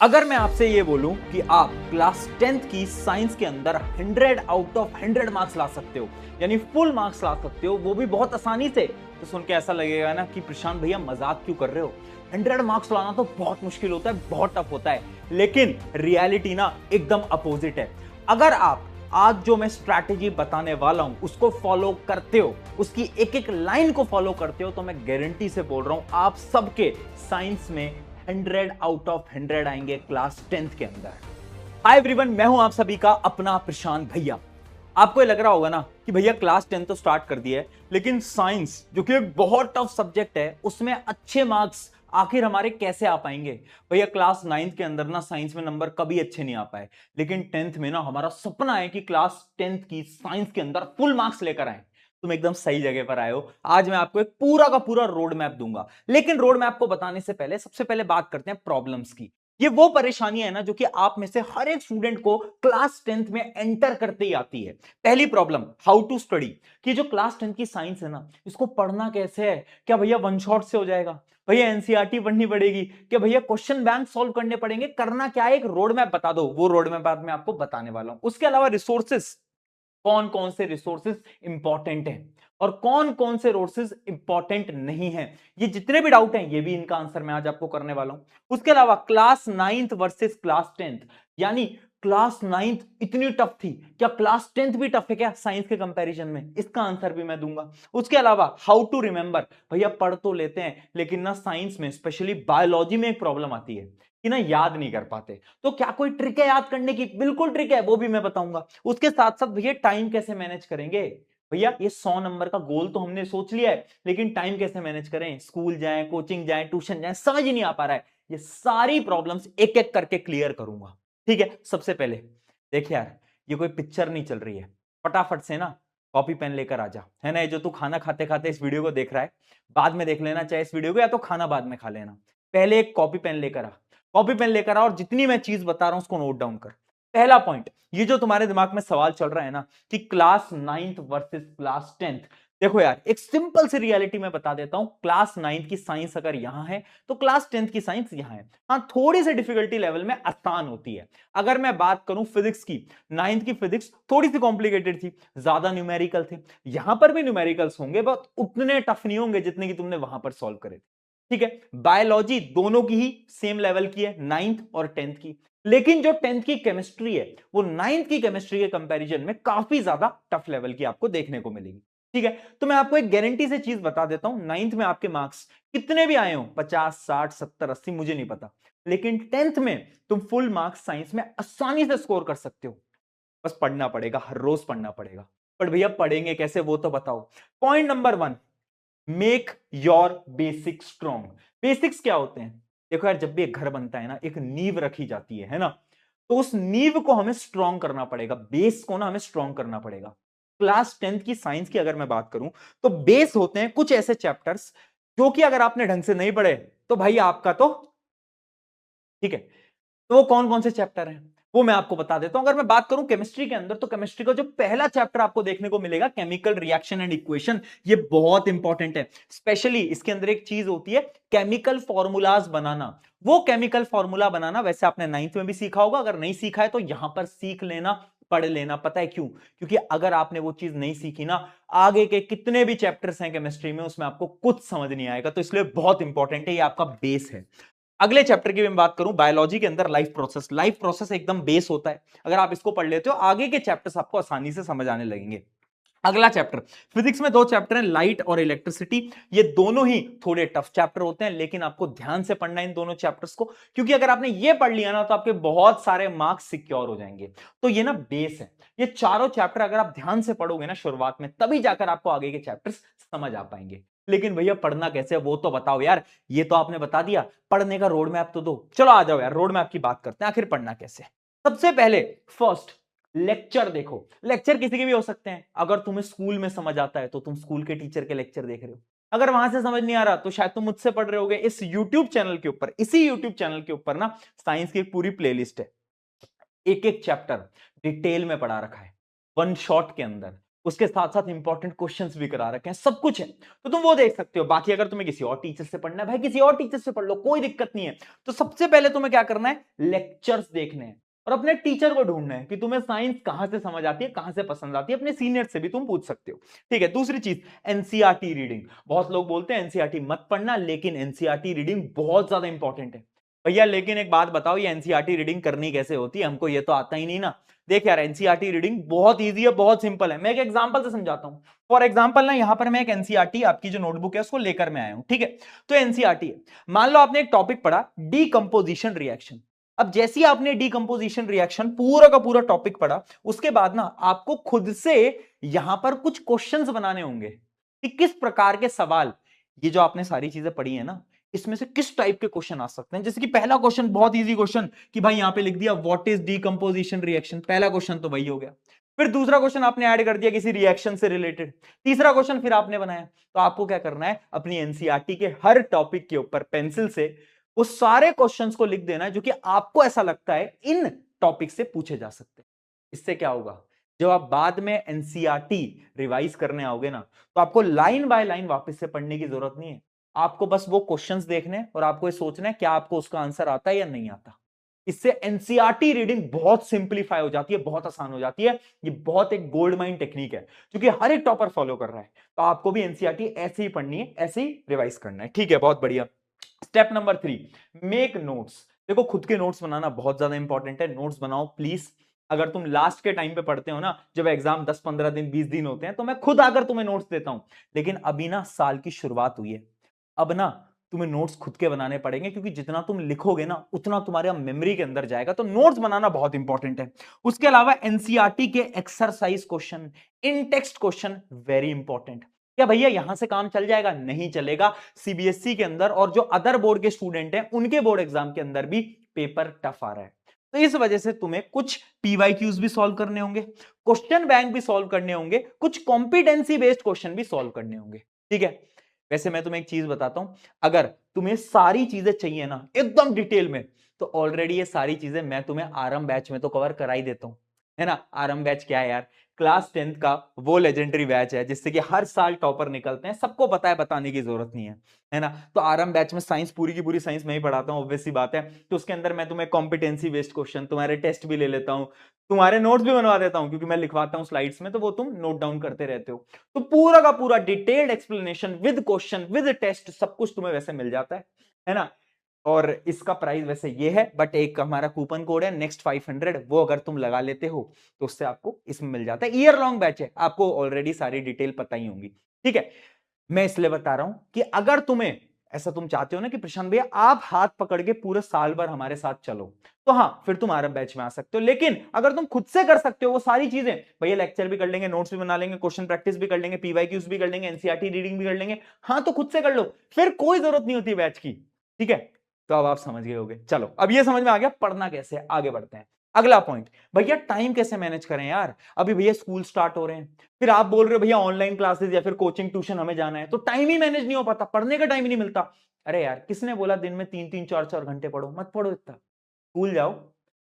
अगर मैं आपसे ये बोलूं कि आप क्लास 10th की साइंस के अंदर 100 आउट ऑफ 100 मार्क्स ला सकते हो, यानी फुल मार्क्स ला सकते हो, वो भी बहुत आसानी से, तो सुन के ऐसा लगेगा ना कि प्रशांत भैया मजाक क्यों कर रहे हो। 100 मार्क्स लाना तो बहुत मुश्किल होता है, बहुत टफ होता है, लेकिन रियलिटी ना एकदम अपोजिट है। अगर आप आज जो मैं स्ट्रैटेजी बताने वाला हूं उसको फॉलो करते हो, उसकी एक एक लाइन को फॉलो करते हो, तो मैं गारंटी से बोल रहा हूं आप सबके साइंस में 100 आउट ऑफ 100 आएंगे क्लास 10th के अंदर। हाय एवरीवन, मैं हूं आप सभी का अपना प्रशांत भैया। आपको ये लग रहा होगा ना कि भैया क्लास 10 तो स्टार्ट कर दिया है, लेकिन साइंस जो कि एक बहुत टफ सब्जेक्ट है उसमें अच्छे मार्क्स आखिर हमारे कैसे आ पाएंगे। भैया क्लास 9th के अंदर ना साइंस में नंबर कभी अच्छे नहीं आ पाए, लेकिन 10th में ना हमारा सपना है कि क्लास 10th की साइंस के अंदर फुल मार्क्स लेकर आए। तुम एकदम सही जगह पर आए हो। आज मैं आपको एक पूरा का पूरा रोड मैप दूंगा, लेकिन रोड मैप को बताने से पहले सबसे पहले बात करते हैं प्रॉब्लम्स की। ये वो परेशानियां है ना जो कि आप में से हर एक स्टूडेंट को क्लास 10th में एंटर करते ही आती है। पहली प्रॉब्लम, हाउ टू स्टडी। कि जो क्लास 10th की साइंस है ना, इसको पढ़ना कैसे है। क्या भैया वन शॉट से हो जाएगा? भैया एनसीईआरटी पढ़नी पड़ेगी? क्या भैया क्वेश्चन बैंक सॉल्व करने पड़ेंगे? करना क्या है, एक रोड मैप बता दो। वो रोड मैप बाद में आपको बताने वाला हूं। उसके अलावा रिसोर्सेस, कौन कौन से रिसोर्सेज इंपॉर्टेंट हैं और कौन कौन से रिसोर्सेज इंपॉर्टेंट नहीं हैं, ये जितने भी डाउट हैं ये भी इनका आंसर मैं आज आपको करने वाला हूं। उसके अलावा class 9th versus class 10th, यानी क्लास 9th इतनी टफ थी, क्या क्लास 10th भी टफ है क्या साइंस के कंपैरिजन में, इसका आंसर भी मैं दूंगा। उसके अलावा हाउ टू रिमेंबर। भैया पढ़ तो लेते हैं, लेकिन ना साइंस में स्पेशली बायोलॉजी में एक प्रॉब्लम आती है कि ना याद नहीं कर पाते। तो क्या कोई ट्रिक है याद करने की? बिल्कुल ट्रिक है, वो भी मैं बताऊंगा। उसके साथ साथ भैया टाइम कैसे मैनेज करेंगे। भैया ये 100 नंबर का गोल तो हमने सोच लिया है, लेकिन टाइम कैसे मैनेज करें, स्कूल जाएं, कोचिंग जाएं, ट्यूशन जाएं, समझ ही नहीं आ पा रहा है। ये सारी प्रॉब्लम्स एक एक करके क्लियर करूंगा। ठीक है, सबसे पहले देखिए यार, ये कोई पिक्चर नहीं चल रही है, फटाफट से ना कॉपी पेन लेकर आ जा, है ना। ये जो तू खाना खाते खाते इस वीडियो को देख रहा है, बाद में देख लेना चाहे इस वीडियो को, या तो खाना बाद में खा लेना। पहले एक कॉपी पेन लेकर आ, कॉपी पेन लेकर आ और जितनी मैं चीज बता रहा हूं उसको नोट डाउन कर। पहला पॉइंट, ये जो तुम्हारे दिमाग में सवाल चल रहा है ना कि class 9th versus class 10th, देखो यार एक सिंपल सी रियलिटी मैं बता देता हूं। क्लास 9th की साइंस अगर यहां है तो क्लास 10th की साइंस यहां है। हाँ, थोड़ी सी डिफिकल्टी लेवल में आसान होती है। अगर मैं बात करूं फिजिक्स की, 9th की फिजिक्स थोड़ी सी कॉम्प्लिकेटेड थी, ज्यादा न्यूमेरिकल थे। यहां पर भी न्यूमेरिकल्स होंगे, बट उतने टफ नहीं होंगे जितने की तुमने वहां पर सॉल्व करे थे। ठीक है, बायोलॉजी दोनों की ही सेम लेवल की है, 9th और 10th की, लेकिन जो 10th की केमिस्ट्री है वो 9th की केमिस्ट्री के कंपैरिजन में काफी ज्यादा टफ लेवल की आपको देखने को मिलेगी। ठीक है, तो मैं आपको एक गारंटी से चीज बता देता हूं, 9th में आपके मार्क्स कितने भी आए हो, 50, 60, 70, 80, मुझे नहीं पता, लेकिन 10th में तुम फुल मार्क्स साइंस में आसानी से स्कोर कर सकते हो। बस पढ़ना पड़ेगा, हर रोज पढ़ना पड़ेगा। पर भैया पढ़ेंगे कैसे वो तो बताओ। Point number 1, make your basic strong. Basics क्या होते हैं? देखो यार, जब भी एक घर बनता है ना, एक नींव रखी जाती है ना, तो उस नींव को हमें स्ट्रॉन्ग करना पड़ेगा, बेस को ना हमें स्ट्रॉन्ग करना पड़ेगा। क्लास 10th की साइंस की अगर मैं बात करूं, तो बेस होते हैं कुछ ऐसे चैप्टर्स जो कि अगर आपने ढंग से नहीं पढ़े तो भाई आपका तो, ठीक है, तो वो कौन कौन से चैप्टर हैं वो मैं आपको बता देता हूं। अगर मैं बात करूं केमिस्ट्री के अंदर, तो केमिस्ट्री का जो पहला चैप्टर आपको देखने को मिलेगा, केमिकल रिएक्शन एंड इक्वेशन, ये बहुत इंपॉर्टेंट है। स्पेशली इसके अंदर एक चीज होती है, केमिकल फॉर्मूलाज बनाना। वो केमिकल फॉर्मूला बनाना वैसे आपने 9th में भी सीखा होगा, अगर नहीं सीखा है तो यहां पर सीख लेना, पढ़ लेना। पता है क्यों? क्योंकि अगर आपने वो चीज नहीं सीखी ना, आगे के कितने भी चैप्टर्स हैं केमिस्ट्री में उसमें आपको कुछ समझ नहीं आएगा। तो इसलिए बहुत इंपॉर्टेंट है, ये आपका बेस है। अगले चैप्टर की मैं बात करूं, बायोलॉजी के अंदर लाइफ प्रोसेस। लाइफ प्रोसेस एकदम बेस होता है, अगर आप इसको पढ़ लेते हो आगे के चैप्टर्स आपको आसानी से समझ आने लगेंगे। अगला चैप्टर, फिजिक्स में दो चैप्टर हैं, लाइट और इलेक्ट्रिसिटी। ये दोनों ही थोड़े टफ चैप्टर होते हैं, लेकिन आपको ध्यान से पढ़ना है इन दोनों चैप्टर्स को, क्योंकि अगर आपने ये पढ़ लिया ना तो आपके बहुत सारे मार्क्स सिक्योर हो जाएंगे। तो ये ना बेस है। ये चारों चैप्टर अगर आप ध्यान से पढ़ोगे ना शुरुआत में, तभी जाकर आपको आगे के चैप्टर्स समझ आ पाएंगे। लेकिन भैया पढ़ना कैसे वो तो बताओ यार। ये तो आपने बता दिया, पढ़ने का रोड मैप तो दो। चलो आ जाओ यार, रोड मैप की बात करते हैं, आखिर पढ़ना कैसे। सबसे पहले फर्स्ट, लेक्चर देखो। लेक्चर किसी के भी हो सकते हैं, अगर तुम्हें स्कूल में समझ आता है तो तुम स्कूल के टीचर के लेक्चर देख रहे हो, अगर वहां से समझ नहीं आ रहा तो शायद तुम मुझसे पढ़ रहे होगे। इस YouTube चैनल के ऊपर, इसी YouTube चैनल के ऊपर ना साइंस की एक पूरी प्लेलिस्ट है, एक एक चैप्टर डिटेल में पढ़ा रखा है, वन शॉट के अंदर। उसके साथ साथ इंपॉर्टेंट क्वेश्चंस भी करा रखे हैं, सब कुछ है, तो तुम वो देख सकते हो। बाकी अगर तुम्हें किसी और टीचर से पढ़ना है, भाई किसी और टीचर से पढ़ लो, कोई दिक्कत नहीं है। तो सबसे पहले तुम्हें क्या करना है, लेक्चर्स देखने हैं और अपने टीचर को ढूंढना है कि तुम्हें साइंस कहां से समझ आती है, कहां से पसंद आती है। अपने सीनियर से भी तुम पूछ सकते हो, ठीक है। दूसरी चीज, एनसीईआरटी रीडिंग। बहुत लोग बोलते हैं एनसीईआरटी मत पढ़ना, लेकिन एनसीईआरटी रीडिंग बहुत ज्यादा इंपॉर्टेंट है भैया। लेकिन एक बात बताओ, ये एनसीईआरटी रीडिंग करनी कैसे होती है, हमको ये तो आता ही नहीं ना। देख यार, एनसीईआरटी रीडिंग बहुत इजी है, बहुत सिंपल है। मैं एक एग्जांपल से समझाता हूं। फॉर एग्जांपल ना, यहां पर मैं एक एनसीईआरटी आपकी जो नोटबुक है उसको लेकर मैं आया हूं, ठीक है। तो एनसीईआरटी है, मान लो आपने एक टॉपिक पढ़ा, डीकंपोजिशन रिएक्शन। अब जैसे ही आपने डीकंपोजिशन रिएक्शन पूरा का पूरा टॉपिक पढ़ा, उसके बाद ना आपको खुद से यहां पर कुछ क्वेश्चंस बनाने होंगे कि किस प्रकार के सवाल, ये जो आपने सारी चीजें पढ़ी है ना, इसमें से किस टाइप के क्वेश्चन आ सकते हैं। जैसे कि पहला क्वेश्चन बहुत इजी क्वेश्चन कि भाई यहां पे लिख दिया व्हाट इज डीकंपोजिशन रिएक्शन, पहला क्वेश्चन तो वही हो गया। फिर दूसरा क्वेश्चन आपने ऐड कर दिया किसी रिएक्शन से रिलेटेड, तीसरा क्वेश्चन फिर आपने बनाया। तो आपको क्या करना है, अपनी एनसीईआरटी के हर टॉपिक के ऊपर पेंसिल से वो सारे क्वेश्चंस को लिख देना है जो कि आपको ऐसा लगता है इन टॉपिक से पूछे जा सकते हैं। इससे क्या होगा, जब आप बाद में एनसीईआरटी रिवाइज करने आओगे ना, तो आपको लाइन बाय लाइन वापस से पढ़ने की जरूरत नहीं है। आपको बस वो क्वेश्चंस देखने और आपको ये सोचना है क्या आपको उसका आंसर आता है या नहीं आता। इससे एनसीईआरटी रीडिंग बहुत सिंपलीफाई हो जाती है, बहुत आसान हो जाती है। ये बहुत एक गोल्ड माइन टेक्निक है क्योंकि हर एक टॉपर फॉलो कर रहा है। तो आपको भी एनसीईआरटी ऐसे ही पढ़नी है, ऐसे ही रिवाइज करना है, ठीक है। बहुत बढ़िया। Step number 3, make notes. देखो, खुद के नोट्स बनाना बहुत ज्यादा इंपॉर्टेंट है, नोट्स बनाओ प्लीज। अगर तुम लास्ट के टाइम पे पढ़ते हो ना, जब एग्जाम 10-15 दिन 20 दिन होते हैं, तो मैं खुद आकर तुम्हें नोट्स देता हूं। लेकिन अभी ना साल की शुरुआत हुई है, अब ना तुम्हें नोट्स खुद के बनाने पड़ेंगे, क्योंकि जितना तुम लिखोगे ना उतना तुम्हारे मेमोरी के अंदर जाएगा। तो नोट्स बनाना बहुत इंपॉर्टेंट है। उसके अलावा एनसीईआरटी के एक्सरसाइज क्वेश्चन, इन टेक्स्ट क्वेश्चन वेरी इंपॉर्टेंट। क्या भैया यहां से काम चल जाएगा? नहीं चलेगा। सीबीएसई के अंदर और जो अदर बोर्ड के स्टूडेंट हैं उनके बोर्ड एग्जाम के अंदर भी पेपर टफ आ रहा है। तो इस वजह से तुम्हें कुछ पीवाईक्यूज भी सॉल्व करने होंगे, क्वेश्चन बैंक भी सॉल्व करने होंगे, कुछ कॉम्पिटेंसी बेस्ड क्वेश्चन भी सॉल्व करने होंगे, ठीक है। वैसे मैं तुम्हें एक चीज बताता हूं, अगर तुम्हें सारी चीजें चाहिए ना एकदम डिटेल में, तो ऑलरेडी ये सारी चीजें मैं तुम्हें आरएम बैच में तो कवर करा ही देता हूं, है ना। आरएम बैच क्या है यार, क्लास 10th का वो लेजेंडरी बैच है जिससे कि हर साल टॉपर निकलते हैं, सबको पता है, बताने की जरूरत नहीं है ना। तो आरएम बैच में साइंस, पूरी की पूरी साइंस मैं ही पढ़ाता हूं, ऑब्वियस सी बात है। तो उसके अंदर मैं तुम्हें कॉम्पिटेंसी बेस्ड क्वेश्चन, तुम्हारे टेस्ट भी ले लेता हूं, तुम्हारे नोट्स भी बनवा देता हूं, क्योंकि मैं लिखवाता हूं स्लाइड्स में, तो वो तुम नोट डाउन करते रहते हो। तो पूरा का पूरा detailed explanation with question with test सब कुछ तुम्हें वैसे मिल जाता है ना। और इसका प्राइस वैसे ये है, बट एक हमारा कूपन कोड है नेक्स्ट 500, वो अगर तुम लगा लेते हो तो उससे आपको इसमें मिल जाता है। ईयर लॉन्ग बैच है, आपको ऑलरेडी सारी डिटेल पता ही होंगी, ठीक है। मैं इसलिए बता रहा हूं कि अगर तुम्हें ऐसा तुम चाहते हो ना कि प्रशांत भैया आप हाथ पकड़ के पूरे साल भर हमारे साथ चलो, तो हाँ फिर तुम आरएम बैच में आ सकते हो। लेकिन अगर तुम खुद से कर सकते हो वो सारी चीजें, भैया लेक्चर भी कर लेंगे, नोट्स भी बना लेंगे, क्वेश्चन प्रैक्टिस भी कर लेंगे, पीवाईक्यूज भी कर लेंगे, एनसीईआरटी रीडिंग भी कर लेंगे, हाँ तो खुद से कर लो, फिर कोई जरूरत नहीं होती बैच की, ठीक है। तो अब आप समझ गए होगे। चलो अब ये समझ में आ गया पढ़ना कैसे है, आगे बढ़ते हैं। अगला पॉइंट, भैया टाइम कैसे मैनेज करें यार, अभी भैया स्कूल स्टार्ट हो रहे हैं, फिर आप बोल रहे हो भैया ऑनलाइन क्लासेस या फिर कोचिंग ट्यूशन हमें जाना है, तो टाइम ही मैनेज नहीं हो पाता, पढ़ने का टाइम ही नहीं मिलता। अरे यार किसने बोला दिन में 3-3 4-4 घंटे पढ़ो, मत पढ़ो इतना, स्कूल जाओ,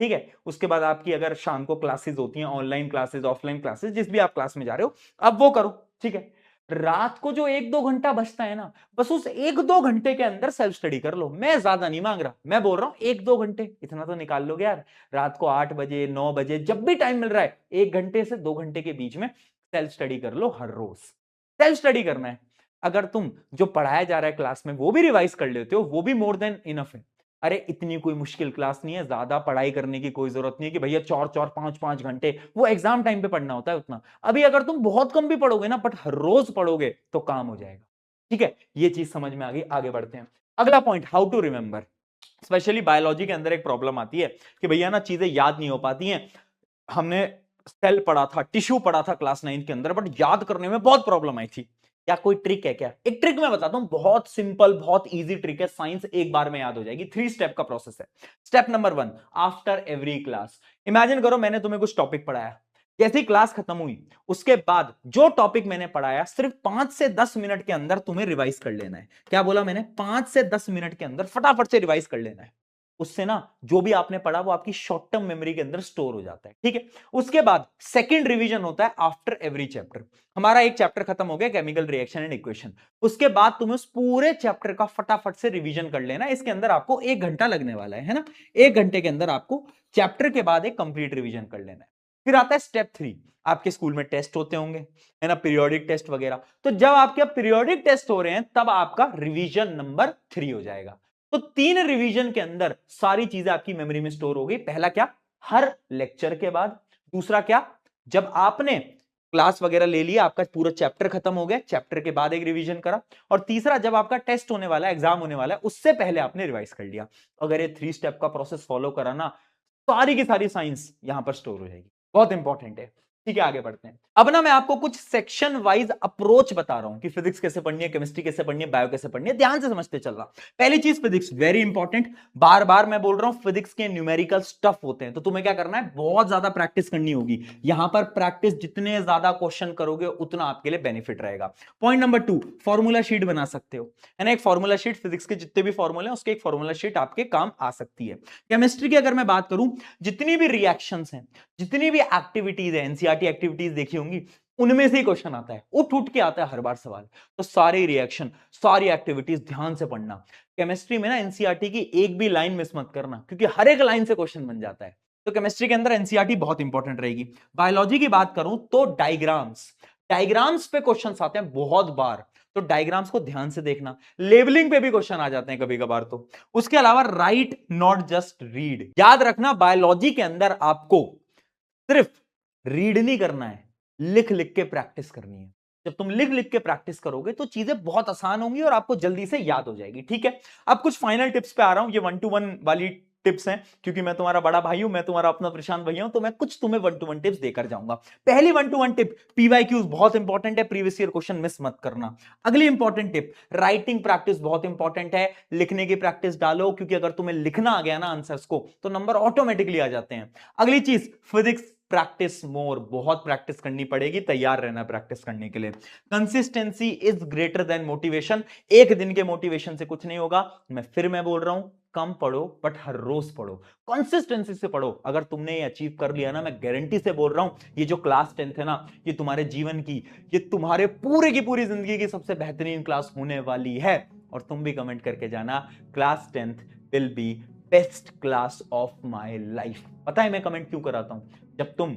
ठीक है। उसके बाद आपकी अगर शाम को क्लासेस होती हैं, ऑनलाइन क्लासेस ऑफलाइन क्लासेस, जिस भी आप क्लास में जा रहे हो, अब वो करो, ठीक है। रात को जो 1-2 घंटा बचता है ना, बस उस 1-2 घंटे के अंदर सेल्फ स्टडी कर लो। मैं ज्यादा नहीं मांग रहा, मैं बोल रहा हूं 1-2 घंटे, इतना तो निकाल लोगे यार। रात को 8 बजे 9 बजे जब भी टाइम मिल रहा है, 1 घंटे से 2 घंटे के बीच में सेल्फ स्टडी कर लो हर रोज। सेल्फ स्टडी करना है। अगर तुम जो पढ़ाया जा रहा है क्लास में वो भी रिवाइज कर लेते हो, वो भी मोर देन इनफ है। अरे इतनी कोई मुश्किल क्लास नहीं है, ज्यादा पढ़ाई करने की कोई जरूरत नहीं है कि भैया 4-4 5-5 घंटे, वो एग्जाम टाइम पे पढ़ना होता है उतना। अभी अगर तुम बहुत कम भी पढ़ोगे ना, बट हर रोज पढ़ोगे तो काम हो जाएगा, ठीक है। ये चीज समझ में आ गई, आगे बढ़ते हैं। अगला point, how to remember. Specially biology के अंदर एक प्रॉब्लम आती है कि भैया ना चीजें याद नहीं हो पाती हैं। हमने सेल पढ़ा था, टिश्यू पढ़ा था क्लास 9 के अंदर, बट याद करने में बहुत प्रॉब्लम आई थी। क्या कोई ट्रिक है क्या? एक ट्रिक मैं बताता हूं, बहुत सिंपल बहुत इजी ट्रिक है, साइंस एक बार में याद हो जाएगी। 3 स्टेप का प्रोसेस है। Step number 1, after every class, imagine करो मैंने तुम्हें कुछ टॉपिक पढ़ाया, जैसी क्लास खत्म हुई उसके बाद जो टॉपिक मैंने पढ़ाया सिर्फ 5 से 10 मिनट के अंदर तुम्हें रिवाइज कर लेना है। क्या बोला मैंने? 5 से 10 मिनट के अंदर फटाफट से रिवाइज कर लेना है। उससे ना जो भी आपने पढ़ा वो आपकी शॉर्ट टर्म मेमोरी के अंदर स्टोर हो जाता है, ठीक है। उसके बाद सेकंड रिवीजन होता है आफ्टर एवरी चैप्टर। हमारा एक चैप्टर खत्म हो गया केमिकल रिएक्शन एंड इक्वेशन, उसके बाद तुम्हें उस पूरे चैप्टर का फटाफट से रिवीजन कर लेना। इसके अंदर आपको 1 घंटा लगने वाला है ना। 1 घंटे के अंदर आपको चैप्टर के बाद एक कंप्लीट रिवीजन कर लेना है। फिर आता है स्टेप 3। आपके स्कूल में टेस्ट होते होंगे, है ना, पीरियोडिक टेस्ट वगैरह। तो जब आपके पीरियोडिक टेस्ट हो रहे हैं तब आपका रिवीजन नंबर 3 हो जाएगा। तो 3 रिवीजन के अंदर सारी चीजें आपकी मेमोरी में स्टोर हो गई। पहला क्या, हर लेक्चर के बाद। दूसरा क्या, जब आपने क्लास वगैरह ले लिया, आपका पूरा चैप्टर खत्म हो गया, चैप्टर के बाद एक रिवीजन करा। और तीसरा, जब आपका टेस्ट होने वाला है, एग्जाम होने वाला है, उससे पहले आपने रिवाइज कर लिया। अगर ये 3 स्टेप का प्रोसेस फॉलो करा ना, सारी की सारी साइंस यहां पर स्टोर हो जाएगी। बहुत इंपॉर्टेंट है। ठीक है, आगे बढ़ते हैं। अब ना मैं आपको कुछ सेक्शन वाइज अप्रोच बता रहा हूं कि फिजिक्स कैसे पढ़नी है, केमिस्ट्री कैसे पढ़नी है, बायो कैसे पढ़नी है। ध्यान से समझते चलना। पहली चीज, फिजिक्स वेरी इंपॉर्टेंट। बार बार मैं बोल रहा हूं, फिजिक्स के न्यूमेरिकल स्टफ होते हैं, तो तुम्हें क्या करना है, बहुत ज्यादा प्रैक्टिस करनी होगी। यहां पर प्रैक्टिस जितने ज्यादा क्वेश्चन करोगे उतना आपके लिए बेनिफिट रहेगा। पॉइंट नंबर 2, फॉर्मूला शीट बना सकते हो, है ना। एक फॉर्मूला शीट, फिजिक्स के जितने भी फॉर्मूले हैं उसके एक फॉर्मूला शीट आपके काम आ सकती है। केमिस्ट्री की अगर मैं बात करूं, जितनी भी रिएक्शंस हैं, जितनी भी एक्टिविटीज है, एनसीईआरटी एक्टिविटीज देखी होंगी, उनमें से ही क्वेश्चन आता है, उठ उठ के आता है हर बार सवाल। तो सारे रिएक्शन, सारी एक्टिविटीज ध्यान से पढ़ना। केमिस्ट्री में ना एनसीईआरटी की एक भी लाइन मिस मत करना, क्योंकि हर एक लाइन से क्वेश्चन बन जाता है। तो केमिस्ट्री के अंदर एनसीईआरटी बहुत इंपॉर्टेंट रहेगी। बायोलॉजी की बात करूं तो डायग्राम्स, डायग्राम्स पे क्वेश्चन आते हैं बहुत बार, तो डायग्राम्स को ध्यान से देखना। लेबलिंग पे भी क्वेश्चन आ जाते हैं कभी कभार। तो उसके अलावा राइट नॉट जस्ट रीड, याद रखना बायोलॉजी के अंदर आपको सिर्फ रीड नहीं करना है, लिख लिख के प्रैक्टिस करनी है। जब तुम लिख लिख के प्रैक्टिस करोगे तो चीजें बहुत आसान होंगी और आपको जल्दी से याद हो जाएगी, ठीक है। अब कुछ फाइनल टिप्स पे आ रहा हूं। ये 1-to-1 वाली टिप्स हैं, क्योंकि मैं तुम्हारा बड़ा भाई हूं, मैं तुम्हारा अपना प्रशांत भैया हूं, तो मैं कुछ तुम्हें 1-to-1 टिप्स देकर जाऊंगा। पहली 1-to-1 टिप, पीवाईक्यूज बहुत इंपॉर्टेंट है, प्रीवियस ईयर क्वेश्चन मिस मत करना। अगली इंपॉर्टेंट टिप, राइटिंग प्रैक्टिस बहुत इंपॉर्टेंट है, लिखने की प्रैक्टिस डालो, क्योंकि अगर तुम्हें लिखना आ गया ना आंसर्स को, तो नंबर ऑटोमेटिकली आ जाते हैं। अगली चीज, फिजिक्स प्रैक्टिस मोर, बहुत प्रैक्टिस करनी पड़ेगी, तैयार रहना प्रैक्टिस करने के लिए। Consistency is greater than motivation, एक दिन के मोटिवेशन से कुछ नहीं होगा। मैं बोल रहा हूं, कम पढ़ो बट हर रोज पढ़ो, कंसिस्टेंसी से पढ़ो। अगर तुमने ये अचीव कर लिया ना, मैं गारंटी से बोल रहा हूं, ये जो क्लास 10th है ना, ये तुम्हारे जीवन की, ये तुम्हारे पूरे की पूरी जिंदगी की सबसे बेहतरीन क्लास होने वाली है। और तुम भी कमेंट करके जाना, class 10th will be best class of my life. पता है मैं कमेंट क्यों कराता हूं? जब तुम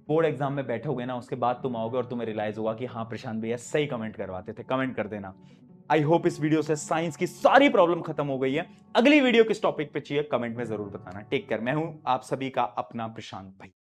बोर्ड एग्जाम में बैठोगे ना, उसके बाद तुम आओगे और तुम्हें रियलाइज होगा कि हाँ, प्रशांत भैया सही कमेंट करवाते थे। कमेंट कर देना। आई होप इस वीडियो से साइंस की सारी प्रॉब्लम खत्म हो गई है। अगली वीडियो किस टॉपिक पे चाहिए कमेंट में जरूर बताना। Take care. मैं हूं आप सभी का अपना प्रशांत भाई।